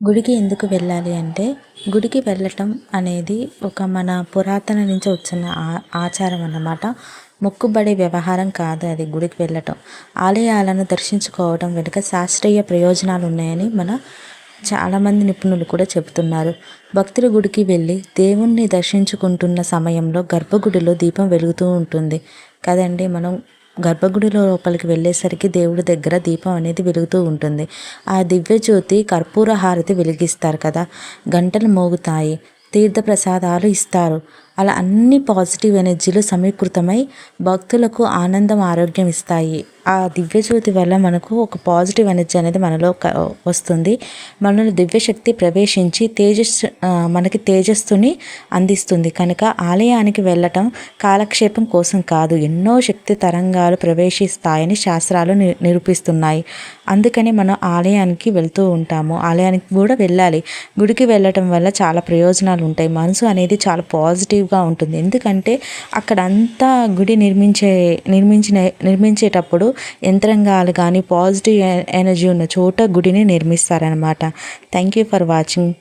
గుడికి ఎందుకు వెళ్ళాలి అంటే, గుడికి వెళ్ళటం అనేది ఒక మన పురాతన నుంచి వచ్చిన ఆచారం అన్నమాట. మొక్కుబడి వ్యవహారం కాదు అది గుడికి వెళ్ళటం. ఆలయాలను దర్శించుకోవడం వెనుక శాస్త్రీయ ప్రయోజనాలు ఉన్నాయని చాలామంది నిపుణులు కూడా చెబుతున్నారు. భక్తులు గుడికి వెళ్ళి దేవుణ్ణి దర్శించుకుంటున్న సమయంలో గర్భగుడిలో దీపం వెలుగుతూ ఉంటుంది కదండి. మనం గర్భగుడిలో లోపలికి వెళ్ళేసరికి దేవుడి దగ్గర దీపం అనేది వెలుగుతూ ఉంటుంది. ఆ దివ్య జ్యోతి కర్పూర హారతి వెలిగిస్తారు కదా, గంటలు మోగుతాయి, తీర్థ ప్రసాదాలు ఇస్తారు. అలా అన్ని పాజిటివ్ ఎనర్జీలు సమీకృతమై భక్తులకు ఆనందం, ఆరోగ్యం ఇస్తాయి. ఆ దివ్యజ్యోతి వల్ల మనకు ఒక పాజిటివ్ ఎనర్జీ అనేది మనలో వస్తుంది. మనలో దివ్యశక్తి ప్రవేశించి మనకి తేజస్సుని అందిస్తుంది. కనుక ఆలయానికి వెళ్ళటం కాలక్షేపం కోసం కాదు, ఎన్నో శక్తి తరంగాలు ప్రవేశిస్తాయని శాస్త్రాలు నిరూపిస్తున్నాయి. అందుకని మనం ఆలయానికి వెళ్తూ ఉంటాము. ఆలయానికి కూడా వెళ్ళాలి. గుడికి వెళ్ళటం వల్ల చాలా ప్రయోజనాలు ఉంటాయి. మనసు అనేది చాలా పాజిటివ్గా ఉంటుంది. ఎందుకంటే అక్కడ అంతా గుడి నిర్మించేటప్పుడు యంత్రాంగాలు కానీ పాజిటివ్ ఎనర్జీ ఉన్న చోట గుడిని నిర్మిస్తారనమాట. Thank you for watching.